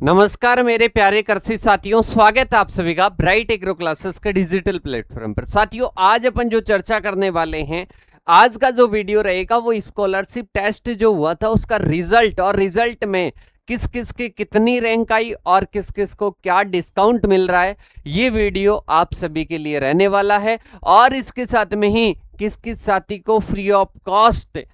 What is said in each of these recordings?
नमस्कार मेरे प्यारे कृषि साथियों, स्वागत है आप सभी का ब्राइट एग्रो क्लासेस के डिजिटल प्लेटफॉर्म पर। साथियों, आज अपन जो चर्चा करने वाले हैं, आज का जो वीडियो रहेगा वो स्कॉलरशिप टेस्ट जो हुआ था उसका रिजल्ट, और रिजल्ट में किस किस की कितनी रैंक आई और किस किस को क्या डिस्काउंट मिल रहा है, ये वीडियो आप सभी के लिए रहने वाला है। और इसके साथ में ही किस किस साथी को फ्री ऑफ कॉस्ट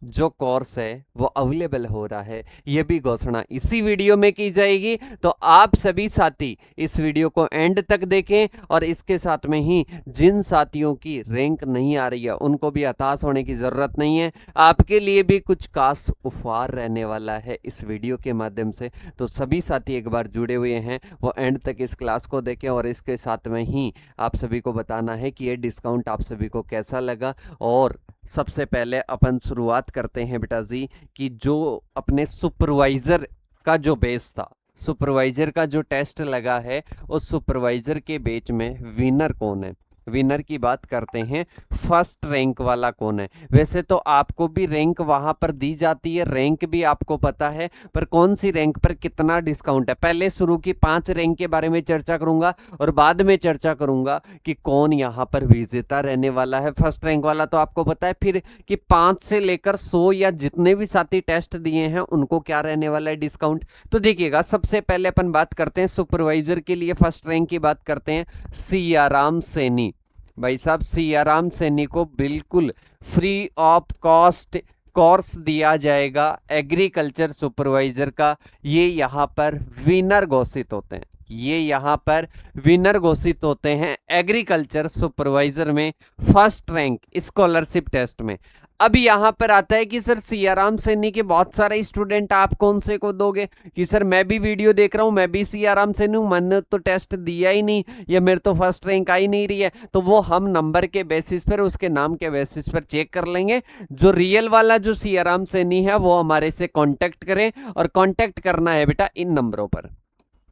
जो कोर्स है वो अवेलेबल हो रहा है, ये भी घोषणा इसी वीडियो में की जाएगी। तो आप सभी साथी इस वीडियो को एंड तक देखें, और इसके साथ में ही जिन साथियों की रैंक नहीं आ रही है उनको भी हताश होने की ज़रूरत नहीं है। आपके लिए भी कुछ खास उपहार रहने वाला है इस वीडियो के माध्यम से। तो सभी साथी एक बार जुड़े हुए हैं वो एंड तक इस क्लास को देखें, और इसके साथ में ही आप सभी को बताना है कि ये डिस्काउंट आप सभी को कैसा लगा। और सबसे पहले अपन शुरुआत करते हैं बेटा जी कि जो अपने सुपरवाइजर का जो बेस था, सुपरवाइजर का जो टेस्ट लगा है, उस सुपरवाइजर के बेच में विनर कौन है, विनर की बात करते हैं। फर्स्ट रैंक वाला कौन है? वैसे तो आपको भी रैंक वहां पर दी जाती है, रैंक भी आपको पता है, पर कौन सी रैंक पर कितना डिस्काउंट है, पहले शुरू की 5 रैंक के बारे में चर्चा करूंगा और बाद में चर्चा करूंगा कि कौन यहां पर विजेता रहने वाला है। फर्स्ट रैंक वाला तो आपको पता है, फिर कि 5 से लेकर 100 या जितने भी साथी टेस्ट दिए हैं उनको क्या रहने वाला है डिस्काउंट। तो देखिएगा, सबसे पहले अपन बात करते हैं सुपरवाइजर के लिए फर्स्ट रैंक की बात करते हैं। सियाराम सैनी, भाई साहब सियाराम सैनी को बिल्कुल फ्री ऑफ कॉस्ट कोर्स दिया जाएगा एग्रीकल्चर सुपरवाइजर का। ये यहाँ पर विनर घोषित होते हैं, ये यहाँ पर विनर घोषित होते हैं एग्रीकल्चर सुपरवाइजर में फर्स्ट रैंक स्कॉलरशिप टेस्ट में। अब यहाँ पर आता है कि सर सियाराम सैनी के बहुत सारे स्टूडेंट, आप कौन से को दोगे? कि सर मैं भी वीडियो देख रहा हूँ, मैं भी सियाराम सैनी हूँ, मैंने तो टेस्ट दिया ही नहीं, या मेरे तो फर्स्ट रैंक आई नहीं रही है। तो वो हम नंबर के बेसिस पर, उसके नाम के बेसिस पर चेक कर लेंगे। जो रियल वाला जो सियाराम सैनी है वो हमारे से कॉन्टेक्ट करें, और कॉन्टेक्ट करना है बेटा इन नंबरों पर,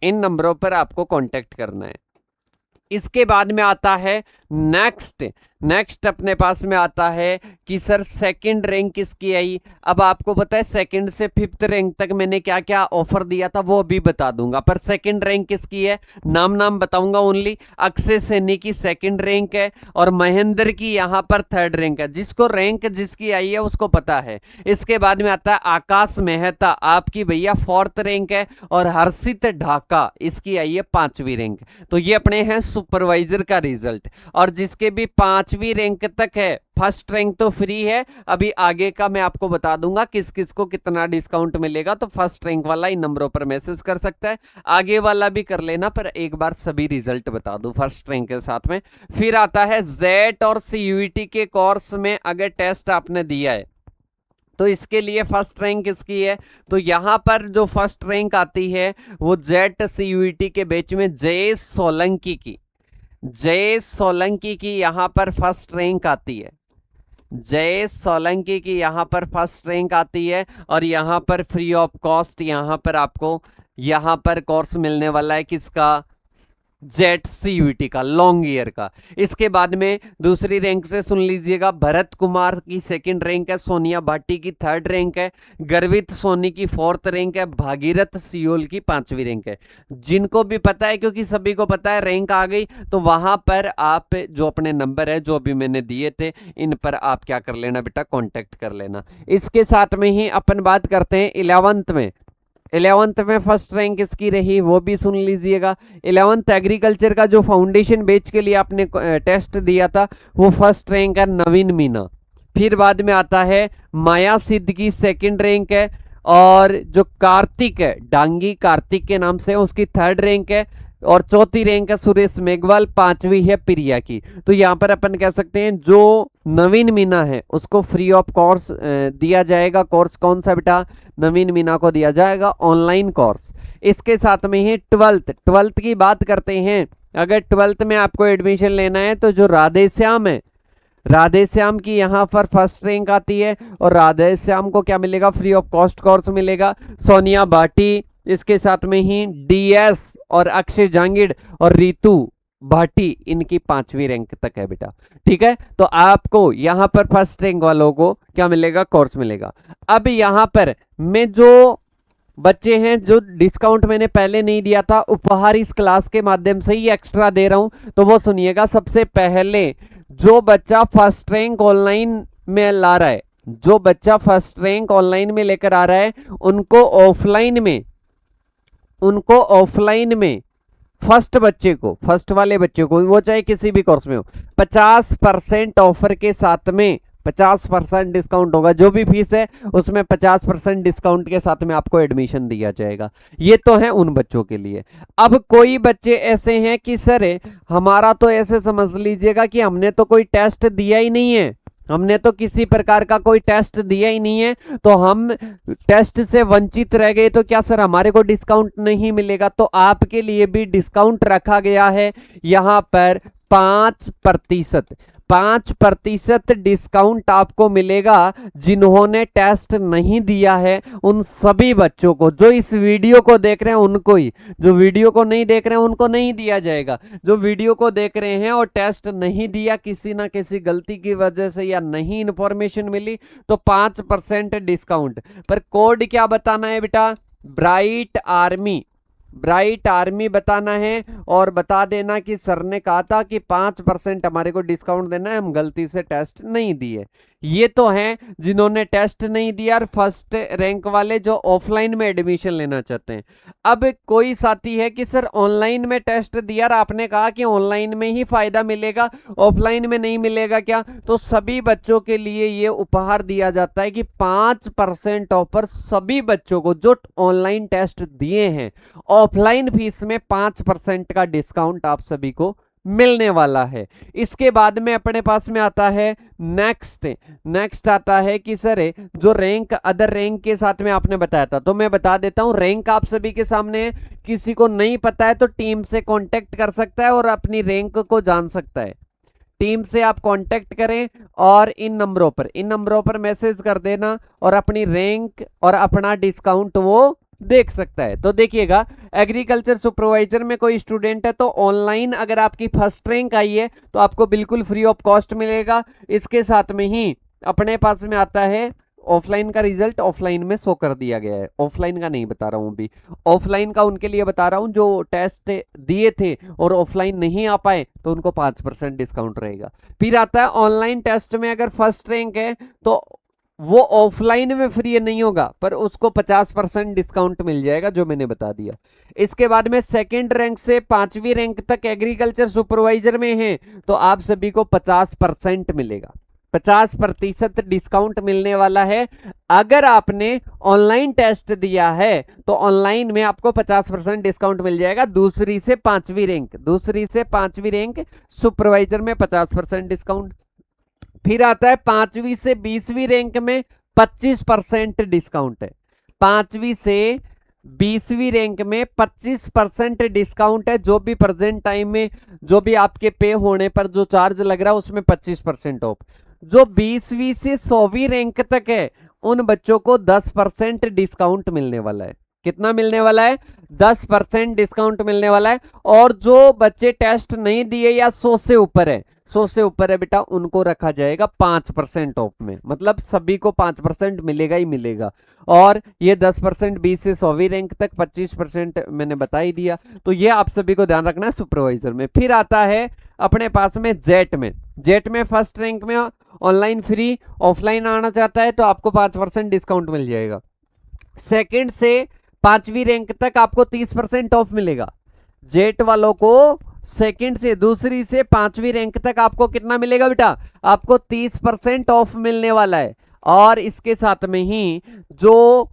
इन नंबरों पर आपको कॉन्टेक्ट करना है। इसके बाद में आता है नेक्स्ट अपने पास में आता है कि सर सेकंड रैंक किसकी आई। अब आपको पता है सेकंड से 5th रैंक तक मैंने क्या क्या ऑफर दिया था वो अभी बता दूंगा, पर सेकंड रैंक किसकी है नाम बताऊंगा ओनली। अक्षय सैनी की सेकंड रैंक है, और महेंद्र की यहां पर 3rd रैंक है। जिसको रैंक जिसकी आई है उसको पता है। इसके बाद में आता है आकाश मेहता, आपकी भैया 4th रैंक है, और हर्षित ढाका इसकी आई है 5वीं रैंक। तो ये अपने हैं सुपरवाइजर का रिजल्ट। और जिसके भी 5वीं रैंक तक है, फर्स्ट रैंक तो फ्री है, अभी आगे का मैं आपको बता दूंगा किस किस को कितना डिस्काउंट मिलेगा। तो फर्स्ट रैंक वाला इन नंबरों पर मैसेज कर सकता है, आगे वाला भी कर लेना, पर एक बार सभी रिजल्ट बता दूं फर्स्ट रैंक के साथ में। फिर आता है जेट और सीयूईटी के कोर्स में अगर टेस्ट आपने दिया है तो इसके लिए फर्स्ट रैंक किसकी है? तो यहां पर जो फर्स्ट रैंक आती है वो जेट सीयूईटी के बैच में जयेश सोलंकी की, जयेश सोलंकी की यहां पर फर्स्ट रैंक आती है, जयेश सोलंकी की यहां पर फर्स्ट रैंक आती है। और यहां पर फ्री ऑफ कॉस्ट यहां पर आपको यहां पर कोर्स मिलने वाला है किसका? जेट सीयूईटी का, लॉन्ग ईयर का। इसके बाद में दूसरी रैंक से सुन लीजिएगा, भरत कुमार की सेकंड रैंक है, सोनिया भाटी की 3rd रैंक है, गर्वित सोनी की 4th रैंक है, भागीरथ सियोल की 5वीं रैंक है। जिनको भी पता है, क्योंकि सभी को पता है रैंक आ गई, तो वहां पर आप जो अपने नंबर है जो अभी मैंने दिए थे इन पर आप क्या कर लेना बेटा, कॉन्टेक्ट कर लेना। इसके साथ में ही अपन बात करते हैं 11th में फर्स्ट रैंक किसकी रही वो भी सुन लीजिएगा। 11th एग्रीकल्चर का जो फाउंडेशन बैच के लिए आपने टेस्ट दिया था वो फर्स्ट रैंक है नवीन मीना। फिर बाद में आता है माया सिद्ध की 2nd रैंक है, और जो कार्तिक है डांगी कार्तिक के नाम से उसकी 3rd रैंक है, और 4थी रैंक है सुरेश मेघवाल, 5वीं है प्रिया की। तो यहाँ पर अपन कह सकते हैं जो नवीन मीना है उसको फ्री ऑफ कोर्स दिया जाएगा। कोर्स कौन सा बेटा? नवीन मीना को दिया जाएगा ऑनलाइन कोर्स। इसके साथ में ही 12th की बात करते हैं। अगर 12th में आपको एडमिशन लेना है तो जो राधेश्याम है, राधेश्याम की यहाँ पर फर्स्ट रैंक आती है, और राधेश्याम को क्या मिलेगा? फ्री ऑफ कॉस्ट कोर्स मिलेगा। सोनिया भाटी, इसके साथ में ही डीएस और अक्षय जांगिड़ और रितु भाटी, इनकी 5वीं रैंक तक है बेटा। ठीक है, तो आपको यहां पर फर्स्ट रैंक वालों को क्या मिलेगा? कोर्स मिलेगा। अब यहां पर मैं जो बच्चे हैं जो डिस्काउंट मैंने पहले नहीं दिया था, उपहार इस क्लास के माध्यम से ही एक्स्ट्रा दे रहा हूं, तो वो सुनिएगा। सबसे पहले जो बच्चा फर्स्ट रैंक ऑनलाइन में ला रहा है, जो बच्चा फर्स्ट रैंक ऑनलाइन में लेकर आ रहा है, उनको ऑफलाइन में फर्स्ट वाले बच्चे को, वो चाहे किसी भी कोर्स में हो, 50% ऑफर के साथ में 50% डिस्काउंट होगा। जो भी फीस है उसमें 50% डिस्काउंट के साथ में आपको एडमिशन दिया जाएगा। ये तो है उन बच्चों के लिए। अब कोई बच्चे ऐसे हैं कि सर हमारा तो ऐसे समझ लीजिएगा कि हमने तो कोई टेस्ट दिया ही नहीं है, हमने तो किसी प्रकार का कोई टेस्ट दिया ही नहीं है, तो हम टेस्ट से वंचित रह गए, तो क्या सर हमारे को डिस्काउंट नहीं मिलेगा? तो आपके लिए भी डिस्काउंट रखा गया है यहां पर 5% डिस्काउंट आपको मिलेगा। जिन्होंने टेस्ट नहीं दिया है उन सभी बच्चों को, जो इस वीडियो को देख रहे हैं उनको ही, जो वीडियो को नहीं देख रहे हैं उनको नहीं दिया जाएगा। जो वीडियो को देख रहे हैं और टेस्ट नहीं दिया किसी ना किसी गलती की वजह से या नहीं इंफॉर्मेशन मिली, तो 5% डिस्काउंट। पर कोड क्या बताना है बेटा? ब्राइट आर्मी बताना है और बता देना कि सर ने कहा था कि 5% हमारे को डिस्काउंट देना है, हम गलती से टेस्ट नहीं दिए। ये तो हैं जिन्होंने टेस्ट नहीं दिया और फर्स्ट रैंक वाले जो ऑफलाइन में एडमिशन लेना चाहते हैं। अब कोई साथी है कि सर ऑनलाइन में टेस्ट दिया और आपने कहा कि ऑनलाइन में ही फायदा मिलेगा, ऑफलाइन में नहीं मिलेगा क्या? तो सभी बच्चों के लिए ये उपहार दिया जाता है कि 5% ऑफर सभी बच्चों को जो ऑनलाइन टेस्ट दिए हैं, ऑफलाइन फीस में 5% का डिस्काउंट आप सभी को मिलने वाला है। इसके बाद में अपने पास में आता है नेक्स्ट आता है कि सर जो रैंक अदर रैंक के साथ में आपने बताया था, तो मैं बता देता हूं। रैंक आप सभी के सामने है, किसी को नहीं पता है तो टीम से कांटेक्ट कर सकता है और अपनी रैंक को जान सकता है। टीम से आप कांटेक्ट करें और इन नंबरों पर मैसेज कर देना और अपनी रैंक और अपना डिस्काउंट वो देख सकता है। तो देखिएगा, एग्रीकल्चर सुपरवाइजर में कोई स्टूडेंट है तो ऑनलाइन अगर आपकी फर्स्ट रैंक आई है तो आपको बिल्कुल फ्री ऑफ कॉस्ट मिलेगा। इसके साथ में ही अपने पास में आता है ऑफलाइन का रिजल्ट, ऑफलाइन में शो कर दिया गया है। ऑफलाइन का नहीं बता रहा हूं अभी, ऑफलाइन का उनके लिए बता रहा हूं जो टेस्ट दिए थे और ऑफलाइन नहीं आ पाए, तो उनको 5% डिस्काउंट रहेगा। फिर आता है ऑनलाइन टेस्ट में अगर फर्स्ट रैंक है तो वो ऑफलाइन में फ्री नहीं होगा, पर उसको 50% डिस्काउंट मिल जाएगा, जो मैंने बता दिया। इसके बाद में सेकंड रैंक से 5वीं रैंक तक एग्रीकल्चर सुपरवाइजर में है तो आप सभी को 50% मिलेगा, 50% डिस्काउंट मिलने वाला है। अगर आपने ऑनलाइन टेस्ट दिया है तो ऑनलाइन में आपको 50% डिस्काउंट मिल जाएगा। दूसरी से पांचवी रैंक सुपरवाइजर में 50% डिस्काउंट। फिर आता है 5वीं से 20वीं रैंक में 25% डिस्काउंट है। 5वीं से 20वीं रैंक में 25% डिस्काउंट है। जो भी प्रेजेंट टाइम में जो भी आपके पे होने पर जो चार्ज लग रहा है उसमें 25% ऑफ। जो 20वीं से 100वीं रैंक तक है उन बच्चों को 10% डिस्काउंट मिलने वाला है। कितना मिलने वाला है? 10% डिस्काउंट मिलने वाला है। और जो बच्चे टेस्ट नहीं दिए या 100 से ऊपर है बेटा, उनको रखा जाएगा 5% ऑफ में, मतलब सभी को 5% मिलेगा ही मिलेगा। और ये 10% 20 से 100वीं रैंक तक 25% मैंने बता ही दिया, तो ये आप सभी को ध्यान रखना है सुपरवाइजर में। फिर आता है अपने पास में जेट में फर्स्ट रैंक में ऑनलाइन फ्री, ऑफलाइन आना चाहता है तो आपको 5% डिस्काउंट मिल जाएगा। सेकंड से 5वीं रैंक तक आपको 30% ऑफ मिलेगा। जेट वालों को सेकंड से दूसरी से 5वीं रैंक तक आपको कितना मिलेगा बेटा? आपको 30% ऑफ मिलने वाला है। और इसके साथ में ही जो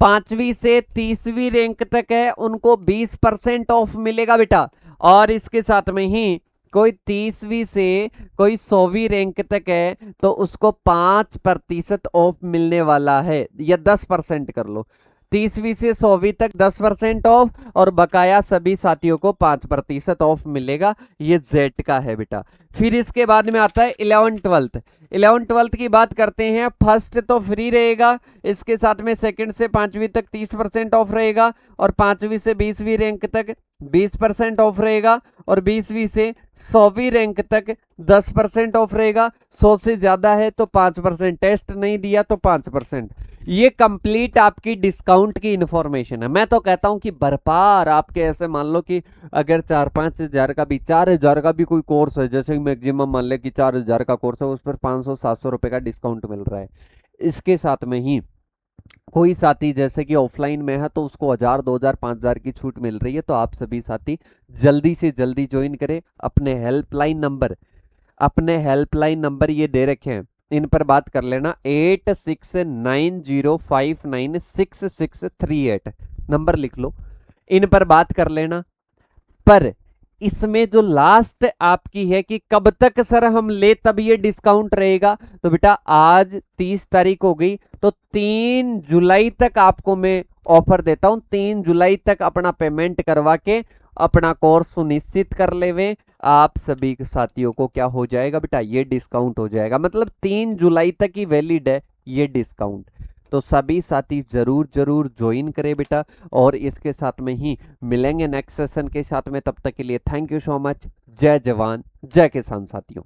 5वीं से 30वीं रैंक तक है उनको 20% ऑफ मिलेगा बेटा। और इसके साथ में ही कोई 30वीं से कोई 100वीं रैंक तक है तो उसको 5% ऑफ मिलने वाला है, या 10% कर लो। 30वीं से 100वीं तक 10% ऑफ और बकाया सभी साथियों को 5% ऑफ मिलेगा। ये जेट का है बेटा। फिर इसके बाद में आता है 11th-12th की बात करते हैं। फर्स्ट तो फ्री रहेगा, इसके साथ में सेकंड से 5वीं तक 30% ऑफ रहेगा, और 5वीं से 20वीं रैंक तक 20% ऑफ रहेगा, और 20वीं से 100वीं रैंक तक 10% ऑफ रहेगा। 100 से ज्यादा है तो 5%, टेस्ट नहीं दिया तो 5%। ये कंप्लीट आपकी डिस्काउंट की इंफॉर्मेशन है। मैं तो कहता हूं कि भरपार आपके ऐसे मान लो कि अगर 4-5 हजार का भी, 4 हजार का भी कोई कोर्स है, जैसे मैक्सिमम मान ले कि 4 हजार का कोर्स है, उस पर 500-700 रुपए का डिस्काउंट मिल रहा है। इसके साथ में ही कोई साथी जैसे कि ऑफलाइन में है तो उसको 1000, 2000, 5000 की छूट मिल रही है। तो आप सभी साथी जल्दी से जल्दी ज्वाइन करें। अपने हेल्पलाइन नंबर ये दे रखे हैं, इन पर बात कर लेना। 8690596638 नंबर लिख लो, इन पर बात कर लेना। पर इसमें जो लास्ट आपकी है कि कब तक सर हम ले तब ये डिस्काउंट रहेगा, तो बेटा आज 30 तारीख हो गई, तो 3 जुलाई तक आपको मैं ऑफर देता हूं। 3 जुलाई तक अपना पेमेंट करवा के अपना कोर्स सुनिश्चित कर लेवे। आप सभी साथियों को क्या हो जाएगा बेटा, ये डिस्काउंट हो जाएगा। मतलब 3 जुलाई तक ही वैलिड है ये डिस्काउंट। तो सभी साथी जरूर जरूर ज्वाइन करें बेटा, और इसके साथ में ही मिलेंगे नेक्स्ट सेशन के साथ में। तब तक के लिए थैंक यू सो मच। जय जवान जय किसान साथियों।